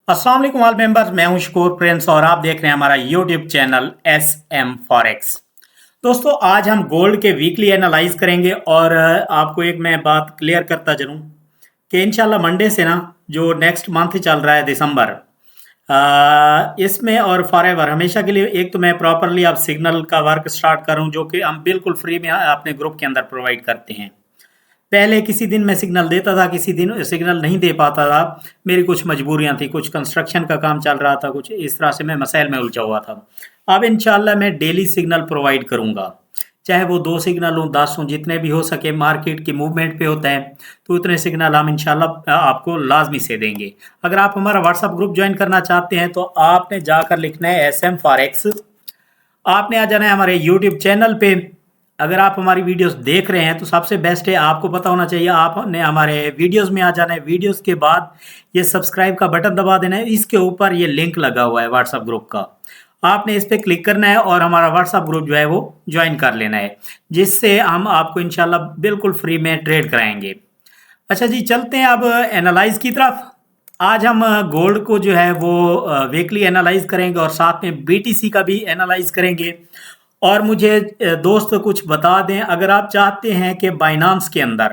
अस्सलाम वालेकुम all members, मैं हूं शकूर प्रिंस और आप देख रहे हैं हमारा YouTube channel S M forex. दोस्तों, आज हम गोल्ड के वीकली एनालाइज करेंगे और आपको एक मैं बात क्लियर करता चलूं कि इंशाल्लाह मंडे से ना जो नेक्स्ट मंथ चल रहा है दिसंबर, इसमें और फॉर एवर हमेशा के लिए एक तो मैं प्रॉपरली अब सिग्नल का वर्क स्टार्ट करूं जो कि हम बिल्कुल फ्री में अपने ग्रुप के अंदर प्रोवाइड करते हैं। पहले किसी दिन मैं सिग्नल देता था, किसी दिन सिग्नल नहीं दे पाता था। मेरी कुछ मजबूरियां थी, कुछ कंस्ट्रक्शन का काम चल रहा था, कुछ इस तरह से मैं मसाइल में उलझा हुआ था। अब इंशाल्लाह मैं डेली सिग्नल प्रोवाइड करूंगा, चाहे वो 2 सिग्नल हों, 10 हों, जितने भी हो सके। मार्केट की मूवमेंट पे होता है तो उतने सिग्नल हम इंशाल्लाह आपको लाजमी से देंगे। अगर आप हमारा व्हाट्सअप ग्रुप ज्वाइन करना चाहते हैं तो आपने जाकर लिखना है एस एम फॉरेक्स। आपने आ जाना है हमारे यूट्यूब चैनल पे। अगर आप हमारी वीडियोस देख रहे हैं तो सबसे बेस्ट है, आपको पता होना चाहिए, आपने हमारे वीडियोस में आ जाना है। वीडियोस के बाद ये सब्सक्राइब का बटन दबा देना है, इसके ऊपर ये लिंक लगा हुआ है व्हाट्सएप ग्रुप का। आपने इस पर क्लिक करना है और हमारा व्हाट्सएप ग्रुप जो है वो ज्वाइन कर लेना है, जिससे हम आपको इंशाल्लाह बिल्कुल फ्री में ट्रेड कराएंगे। अच्छा जी, चलते हैं अब एनालाइज की तरफ। आज हम गोल्ड को जो है वो वीकली एनालाइज करेंगे और साथ में बीटीसी का भी एनालाइज करेंगे। और मुझे दोस्त कुछ बता दें, अगर आप चाहते हैं कि बाइनांस के अंदर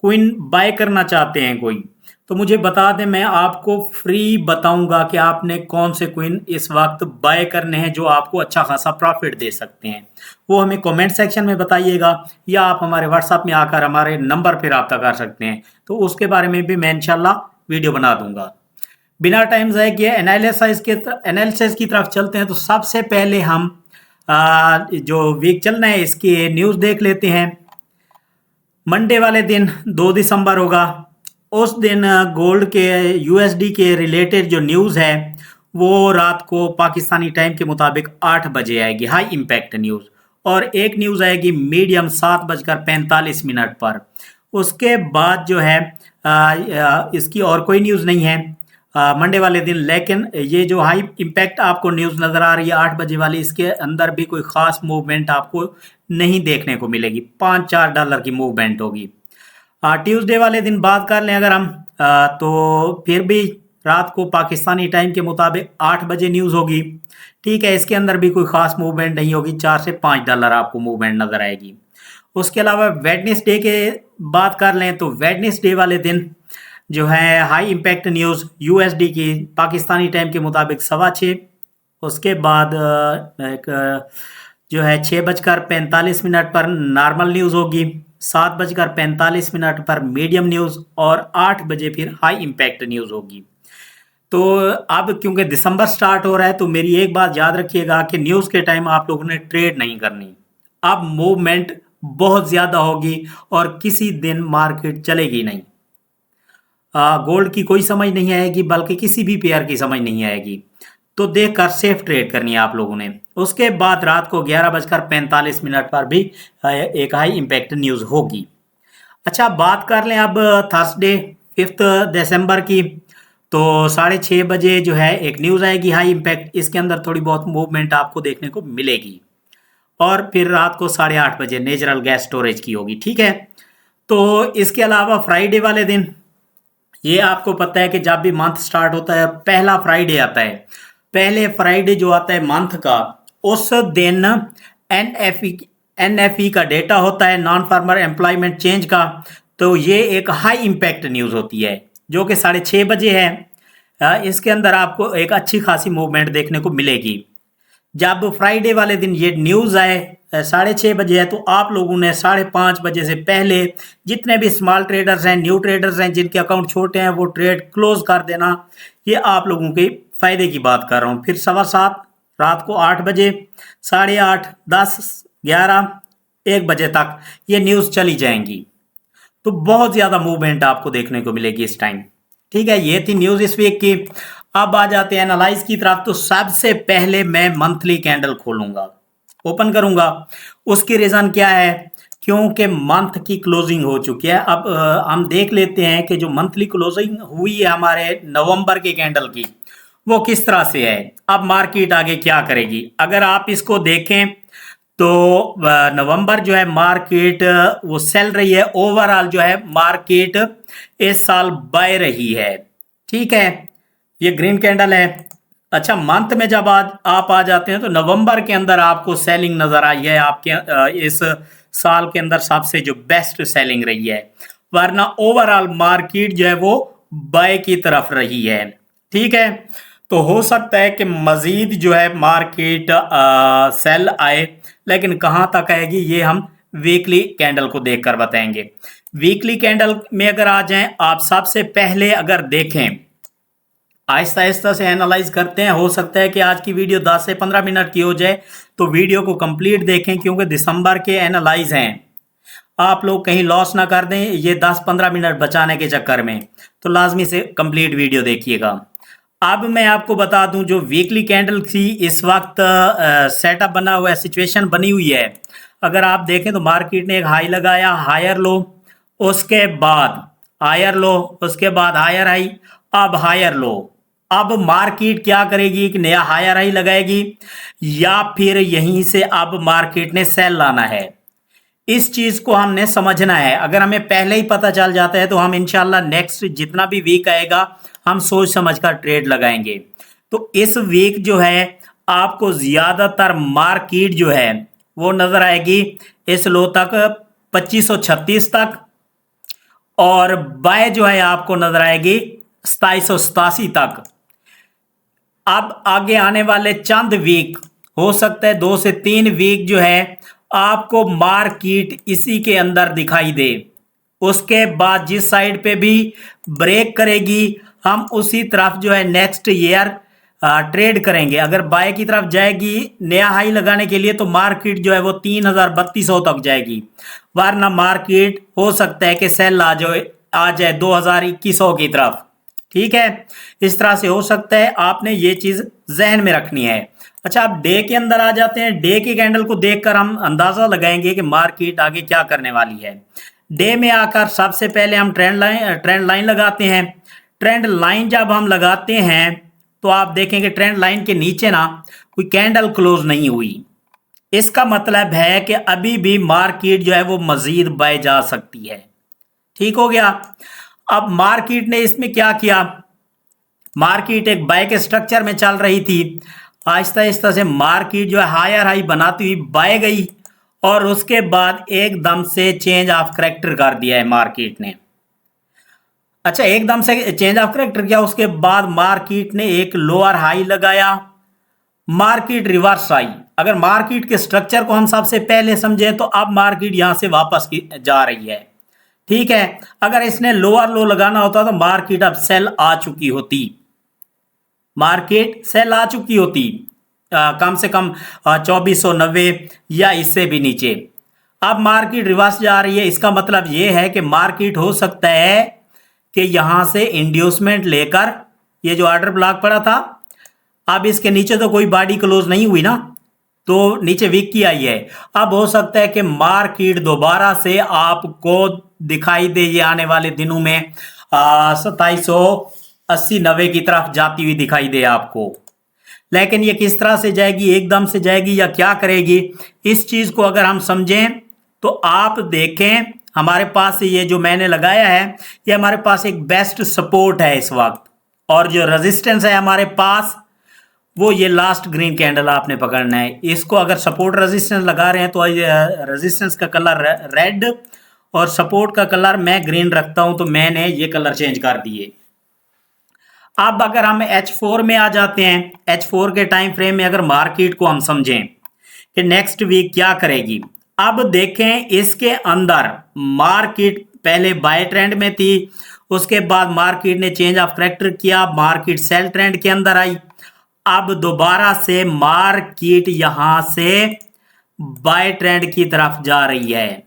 क्विन बाय करना चाहते हैं कोई, तो मुझे बता दें, मैं आपको फ्री बताऊंगा कि आपने कौन से क्विन इस वक्त बाय करने हैं जो आपको अच्छा खासा प्रॉफिट दे सकते हैं। वो हमें कमेंट सेक्शन में बताइएगा या आप हमारे व्हाट्सएप में आकर हमारे नंबर पर रब्ता कर सकते हैं, तो उसके बारे में भी मैं इंशाल्लाह वीडियो बना दूंगा। बिना टाइम ज़ाय किए एनालिसिस की तरफ चलते हैं। तो सबसे पहले हम जो वीक चलना है इसकी न्यूज़ देख लेते हैं। मंडे वाले दिन 2 दिसंबर होगा। उस दिन गोल्ड के यूएसडी के रिलेटेड जो न्यूज़ है वो रात को पाकिस्तानी टाइम के मुताबिक 8 बजे आएगी, हाई इम्पैक्ट न्यूज़। और एक न्यूज़ आएगी मीडियम 7:45 पर। उसके बाद जो है इसकी और कोई न्यूज़ नहीं है मंडे वाले दिन। लेकिन ये जो हाई इम्पैक्ट आपको न्यूज़ नज़र आ रही है 8 बजे वाली, इसके अंदर भी कोई ख़ास मूवमेंट आपको नहीं देखने को मिलेगी। $5-4 की मूवमेंट होगी। ट्यूसडे वाले दिन बात कर लें अगर हम, तो फिर भी रात को पाकिस्तानी टाइम के मुताबिक 8 बजे न्यूज़ होगी। ठीक है, इसके अंदर भी कोई ख़ास मूवमेंट नहीं होगी, $4 से $5 आपको मूवमेंट नज़र आएगी। उसके अलावा वेडनेसडे के बात कर लें तो वेडनेसडे वाले दिन जो है हाई इम्पैक्ट न्यूज़ यूएसडी की पाकिस्तानी टाइम के मुताबिक 6:15। उसके बाद एक जो है 6:45 पर नॉर्मल न्यूज़ होगी, 7:45 पर मीडियम न्यूज़ और 8 बजे फिर हाई इम्पैक्ट न्यूज़ होगी। तो अब क्योंकि दिसंबर स्टार्ट हो रहा है तो मेरी एक बात याद रखिएगा कि न्यूज़ के टाइम आप लोगों ने ट्रेड नहीं करनी। अब मूवमेंट बहुत ज़्यादा होगी और किसी दिन मार्केट चलेगी नहीं। गोल्ड की कोई समझ नहीं आएगी, बल्कि किसी भी पेयर की समझ नहीं आएगी। तो देखकर सेफ ट्रेड करनी है आप लोगों ने। उसके बाद रात को 11:45 पर भी एक हाई इम्पैक्ट न्यूज़ होगी। अच्छा, बात कर लें अब थर्सडे 5 दिसंबर की। तो 6:30 बजे जो है एक न्यूज़ आएगी हाई इम्पैक्ट, इसके अंदर थोड़ी बहुत मूवमेंट आपको देखने को मिलेगी। और फिर रात को 8:30 बजे नेचुरल गैस स्टोरेज की होगी। ठीक है, तो इसके अलावा फ्राइडे वाले दिन, ये आपको पता है कि जब भी मंथ स्टार्ट होता है पहला फ्राइडे आता है। पहले फ्राइडे जो आता है मंथ का, उस दिन एनएफई का डेटा होता है, नॉन फार्मर एम्प्लॉयमेंट चेंज का। तो ये एक हाई इम्पैक्ट न्यूज़ होती है जो कि 6:30 बजे है। इसके अंदर आपको एक अच्छी खासी मूवमेंट देखने को मिलेगी। जब फ्राइडे वाले दिन ये न्यूज़ आए 6:30 बजे है, तो आप लोगों ने 5:30 बजे से पहले जितने भी स्मॉल ट्रेडर्स हैं, न्यू ट्रेडर्स हैं, जिनके अकाउंट छोटे हैं, वो ट्रेड क्लोज कर देना। ये आप लोगों के फ़ायदे की बात कर रहा हूँ। फिर 7:15 रात को 8 बजे, 8:30, 10, 11, 1 बजे तक ये न्यूज़ चली जाएंगी। तो बहुत ज़्यादा मूवमेंट आपको देखने को मिलेगी इस टाइम। ठीक है, ये थी न्यूज़ इस वीक की। अब आ जाते हैं एनालाइज की तरफ। तो सबसे पहले मैं मंथली कैंडल खोलूंगा, ओपन करूंगा। उसकी रीज़न क्या है? क्योंकि मंथ की क्लोजिंग हो चुकी है। अब हम देख लेते हैं कि जो मंथली क्लोजिंग हुई है हमारे नवंबर के कैंडल की, वो किस तरह से है। अब मार्केट आगे क्या करेगी अगर आप इसको देखें तो नवंबर जो है मार्केट वो सेल रही है। ओवरऑल जो है मार्केट इस साल बाय रही है। ठीक है, ये ग्रीन कैंडल है। अच्छा, मंथ में जब आज आप आ जाते हैं तो नवंबर के अंदर आपको सेलिंग नजर आई है, आपके इस साल के अंदर सबसे जो बेस्ट सेलिंग रही है, वरना ओवरऑल मार्केट जो है वो बाय की तरफ रही है। ठीक है, तो हो सकता है कि मजीद जो है मार्केट सेल आए, लेकिन कहाँ तक आएगी ये हम वीकली कैंडल को देखकर बताएंगे। वीकली कैंडल में अगर आ जाएं, आप सबसे पहले अगर देखें, आहिस्ता आहिस्ता से एनालाइज करते हैं। हो सकता है कि आज की वीडियो 10 से 15 मिनट की हो जाए, तो वीडियो को कंप्लीट देखें, क्योंकि दिसंबर के एनालाइज हैं। आप लोग कहीं लॉस ना कर दें ये 10-15 मिनट बचाने के चक्कर में, तो लाजमी से कंप्लीट वीडियो देखिएगा। अब मैं आपको बता दूं, जो वीकली कैंडल थी इस वक्त सेटअप बना हुआ है, सिचुएशन बनी हुई है। अगर आप देखें तो मार्केट ने एक हाई लगाया, हायर लो, उसके बाद हायर लो, उसके बाद हायर हाई, अब हायर लो। अब मार्केट क्या करेगी, एक नया हायर हाई लगाएगी या फिर यहीं से अब मार्केट ने सेल लाना है, इस चीज को हमने समझना है। अगर हमें पहले ही पता चल जाता है तो हम इंशाल्लाह नेक्स्ट जितना भी वीक आएगा हम सोच समझ कर ट्रेड लगाएंगे। तो इस वीक जो है आपको ज्यादातर मार्केट जो है वो नजर आएगी इस लो तक, 2536 तक, और बाय जो है आपको नजर आएगी 2787 तक। अब आगे आने वाले चंद वीक, हो सकता है 2 से 3 वीक जो है आपको मार्केट इसी के अंदर दिखाई दे। उसके बाद जिस साइड पे भी ब्रेक करेगी हम उसी तरफ जो है नेक्स्ट ईयर ट्रेड करेंगे। अगर बाय की तरफ जाएगी नया हाई लगाने के लिए तो मार्केट जो है वो 3200 तक जाएगी, वरना मार्केट हो सकता है कि सेल आ जाए 2100 की तरफ। ठीक है, इस तरह से हो सकता है, आपने ये चीज जहन में रखनी है। अच्छा, अब डे के अंदर आ जाते हैं। डे की कैंडल को देखकर हम अंदाजा लगाएंगे कि मार्केट आगे क्या करने वाली है। डे में आकर सबसे पहले हम ट्रेंड लाइन लगाते हैं। ट्रेंड लाइन जब हम लगाते हैं तो आप देखेंगे ट्रेंड लाइन के नीचे ना कोई कैंडल क्लोज नहीं हुई। इसका मतलब है कि अभी भी मार्केट जो है वो मजीद बाय जा सकती है। ठीक हो गया। अब मार्केट ने इसमें क्या किया, मार्केट एक बाय के स्ट्रक्चर में चल रही थी, आहिस्ता आहिस्ता से मार्केट जो है हायर हाई बनाती हुई बाय गई, और उसके बाद एकदम से चेंज ऑफ करैक्टर कर दिया है मार्केट ने। अच्छा, एकदम से चेंज ऑफ करैक्टर किया, उसके बाद मार्केट ने एक लोअर हाई लगाया, मार्केट रिवर्स आई। अगर मार्केट के स्ट्रक्चर को हम सबसे पहले समझें तो अब मार्केट यहां से वापस जा रही है। ठीक है, अगर इसने लोअर लो लगाना होता तो मार्केट अब सेल आ चुकी होती, मार्केट सेल आ चुकी होती, कम से कम 2490 या इससे भी नीचे। अब मार्केट रिवर्स जा रही है, इसका मतलब ये है कि मार्केट हो सकता है कि यहां से इंड्यूसमेंट लेकर ये जो ऑर्डर ब्लॉक पड़ा था, अब इसके नीचे तो कोई बॉडी क्लोज नहीं हुई ना, तो नीचे वीक की आई है। अब हो सकता है कि मार्केट दोबारा से आपको दिखाई दे ये आने वाले दिनों में 2780-90 की तरफ जाती हुई दिखाई दे आपको। लेकिन ये किस तरह से जाएगी, एकदम से जाएगी या क्या करेगी, इस चीज को अगर हम समझें तो आप देखें हमारे पास ये जो मैंने लगाया है ये हमारे पास एक बेस्ट सपोर्ट है इस वक्त, और जो रेजिस्टेंस है हमारे पास वो ये लास्ट ग्रीन कैंडल आपने पकड़ना है। इसको अगर सपोर्ट रेजिस्टेंस लगा रहे हैं तो रेजिस्टेंस का कलर रेड और सपोर्ट का कलर मैं ग्रीन रखता हूं, तो मैंने ये कलर चेंज कर दिए। अब अगर हम H4 में आ जाते हैं, H4 के टाइम फ्रेम में अगर मार्केट को हम समझें कि नेक्स्ट वीक क्या करेगी, अब देखें इसके अंदर मार्केट पहले बाय ट्रेंड में थी, उसके बाद मार्केट ने चेंज ऑफ करैक्टर किया, मार्केट सेल ट्रेंड के अंदर आई, अब दोबारा से मार्केट यहां से बाय ट्रेंड की तरफ जा रही है।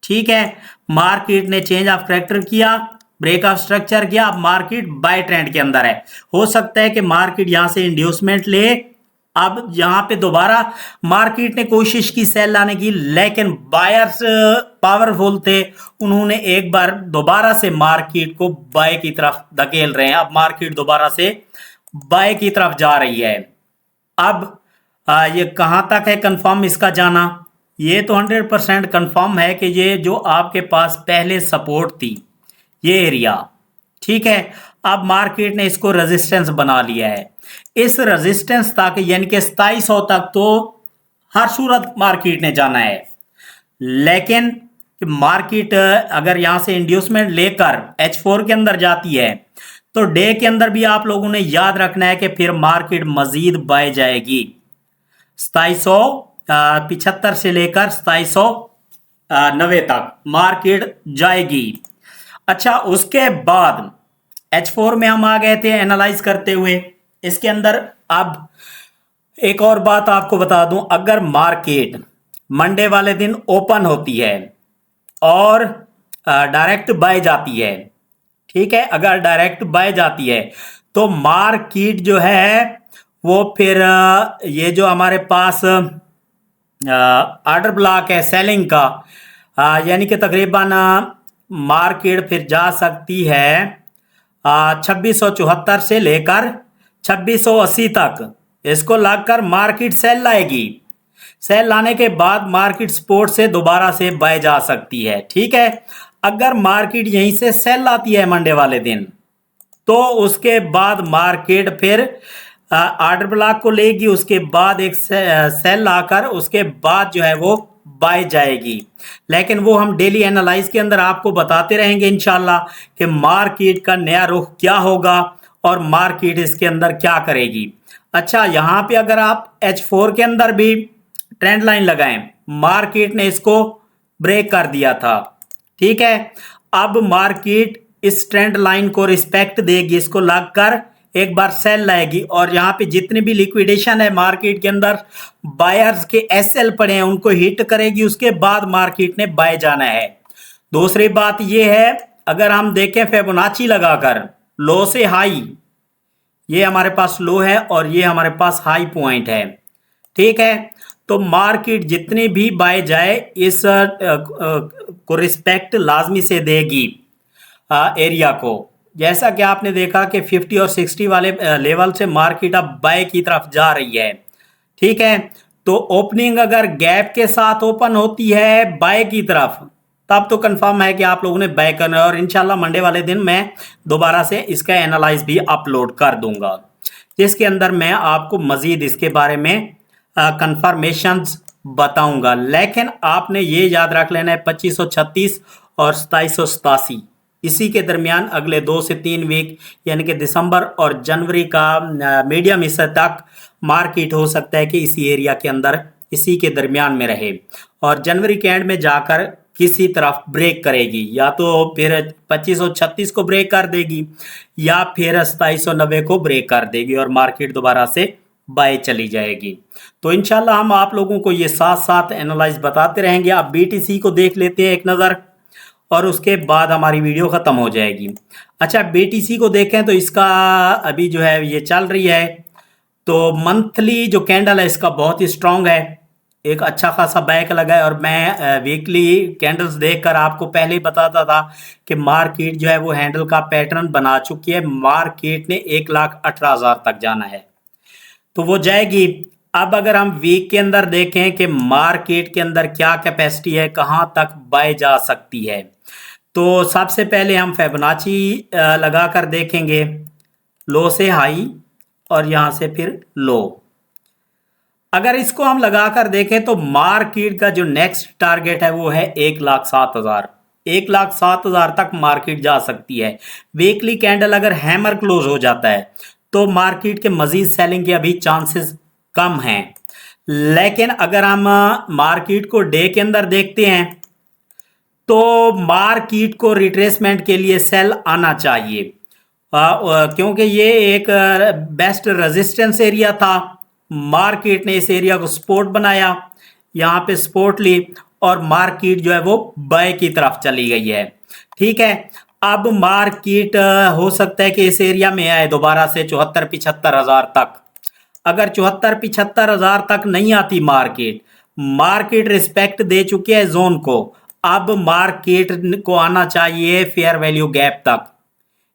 ठीक है, मार्केट ने चेंज ऑफ करैक्टर किया, ब्रेक ऑफ स्ट्रक्चर किया, अब मार्केट बाय ट्रेंड के अंदर है। हो सकता है कि मार्केट यहां से इंड्यूसमेंट ले, अब यहां पे दोबारा मार्केट ने कोशिश की सेल लाने की, लेकिन बायर्स पावरफुल थे, उन्होंने एक बार दोबारा से मार्केट को बाय की तरफ धकेल रहे हैं। अब मार्केट दोबारा से बाय की तरफ जा रही है। अब ये कहां तक है कंफर्म इसका जाना, ये तो 100% कंफर्म है कि ये जो आपके पास पहले सपोर्ट थी ये एरिया, ठीक है, अब मार्केट ने इसको रेजिस्टेंस बना लिया है। इस रेजिस्टेंस तक यानी कि 2700 तक तो हर सूरत मार्केट ने जाना है, लेकिन मार्केट अगर यहाँ से इंड्यूसमेंट लेकर H4 के अंदर जाती है तो डे के अंदर भी आप लोगों ने याद रखना है कि फिर मार्केट मजीद बाय जाएगी 2775 से लेकर 2790 तक मार्केट जाएगी। अच्छा, उसके बाद H4 में हम आ गए थे एनालाइज करते हुए। इसके अंदर अब एक और बात आपको बता दूं, अगर मार्केट मंडे वाले दिन ओपन होती है और डायरेक्ट बाय जाती है, ठीक है, अगर डायरेक्ट बाय जाती है तो मार्केट जो है वो फिर ये जो हमारे पास ऑर्डर ब्लॉक है सेलिंग का, यानी कि तकरीबन मार्केट फिर जा सकती है 2674 से लेकर 2680 तक। इसको लगकर मार्केट सेल लाएगी। सेल लाने के बाद मार्केट सपोर्ट से दोबारा से बाय जा सकती है, ठीक है। अगर मार्केट यहीं से सेल लाती है मंडे वाले दिन तो उसके बाद मार्केट फिर ऑर्डर ब्लॉक को लेगी, उसके बाद एक सेल लाकर उसके बाद जो है वो बाय जाएगी। लेकिन वो हम डेली एनालाइज के अंदर आपको बताते रहेंगे इंशाल्लाह कि मार्केट का नया रुख क्या होगा और मार्केट इसके अंदर क्या करेगी। अच्छा, यहाँ पे अगर आप H4 के अंदर भी ट्रेंड लाइन लगाएं, मार्केट ने इसको ब्रेक कर दिया था, ठीक है। अब मार्केट इस ट्रेंड लाइन को रिस्पेक्ट देगी, इसको लगकर एक बार सेल लाएगी और यहाँ पे जितनी भी लिक्विडेशन है मार्केट के अंदर बायर्स के एसएल पड़े हैं उनको हिट करेगी, उसके बाद मार्केट ने बाय जाना है। दूसरी बात ये है, अगर हम देखें फिबोनाची लगाकर लो से हाई, ये हमारे पास लो है और ये हमारे पास हाई पॉइंट है, ठीक है। तो मार्केट जितनी भी बाय जाए इस को रिस्पेक्ट लाजमी से देगी एरिया को। जैसा कि आपने देखा कि 50 और 60 वाले लेवल से मार्केट अब बाय की तरफ जा रही है, ठीक है। तो ओपनिंग अगर गैप के साथ ओपन होती है बाय की तरफ तब तो कंफर्म है कि आप लोगों ने बाय करना है और इंशाल्लाह मंडे वाले दिन मैं दोबारा से इसका एनालाइज भी अपलोड कर दूंगा, जिसके अंदर मैं आपको मजीद इसके बारे में कंफर्मेशंस बताऊंगा। लेकिन आपने ये याद रख लेना है 2536 और 2787 इसी के दरमियान अगले 2 से 3 वीक यानी कि दिसंबर और जनवरी का मीडियम हिस्से तक मार्केट हो सकता है कि इसी एरिया के अंदर इसी के दरमियान में रहे और जनवरी के एंड में जाकर किसी तरफ ब्रेक करेगी, या तो फिर 2536 को ब्रेक कर देगी या फिर 2790 को ब्रेक कर देगी और मार्केट दोबारा से बाय चली जाएगी। तो इंशाल्लाह हम आप लोगों को ये साथ साथ एनालाइज बताते रहेंगे। आप BTC को देख लेते हैं एक नज़र और उसके बाद हमारी वीडियो ख़त्म हो जाएगी। अच्छा, BTC को देखें तो इसका अभी जो है ये चल रही है, तो मंथली जो कैंडल है इसका बहुत ही स्ट्रांग है, एक अच्छा खासा बैक लगा है और मैं वीकली कैंडल्स देखकर आपको पहले ही बताता था कि मार्केट जो है वो हैंडल का पैटर्न बना चुकी है। मार्केट ने 1,18,000 तक जाना है तो वो जाएगी। अब अगर हम वीक के अंदर देखें कि मार्केट के अंदर क्या कैपेसिटी है, कहाँ तक बाय जा सकती है, तो सबसे पहले हम फिबोनाची लगा कर देखेंगे, लो से हाई और यहाँ से फिर लो। अगर इसको हम लगा कर देखें तो मार्केट का जो नेक्स्ट टारगेट है वो है 1,07,000। 1,07,000 तक मार्केट जा सकती है। वीकली कैंडल अगर हैमर क्लोज हो जाता है तो मार्केट के मजीद सेलिंग के अभी चांसेस कम हैं। लेकिन अगर हम मार्केट को डे के अंदर देखते हैं तो मार्केट को रिट्रेसमेंट के लिए सेल आना चाहिए, क्योंकि ये एक बेस्ट रेजिस्टेंस एरिया था। मार्केट ने इस एरिया को सपोर्ट बनाया, यहाँ पे सपोर्ट ली और मार्केट जो है वो बाय की तरफ चली गई है, ठीक है। अब मार्केट हो सकता है कि इस एरिया में आए दोबारा से 74-75 हज़ार तक। अगर 74-75 हज़ार तक नहीं आती मार्केट रिस्पेक्ट दे चुकी है जोन को, अब मार्केट को आना चाहिए फेयर वैल्यू गैप तक।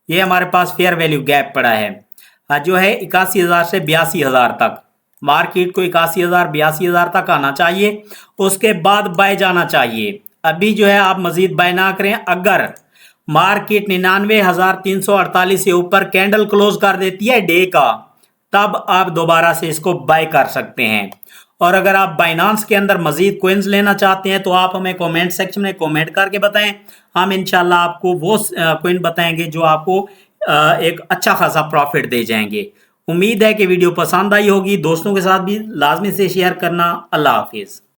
ये हमारे पास फेयर वैल्यू गैप पड़ा है जो है 81,000 से 82,000 तक। मार्केट को 81,000 82,000 तक आना चाहिए, उसके बाद बाय जाना चाहिए। अभी जो है आप मजीद बाय ना करें। अगर मार्केट 99,348 से ऊपर कैंडल क्लोज कर देती है डे का, तब आप दोबारा से इसको बाय कर सकते हैं। और अगर आप बाइनांस के अंदर मजीद कोइंस लेना चाहते हैं तो आप हमें कमेंट सेक्शन में कमेंट करके बताएं, हम इंशाल्लाह आपको वो कोइन बताएंगे जो आपको एक अच्छा खासा प्रॉफिट दे जाएंगे। उम्मीद है कि वीडियो पसंद आई होगी, दोस्तों के साथ भी लाजमी से शेयर करना। अल्लाह हाफिज़।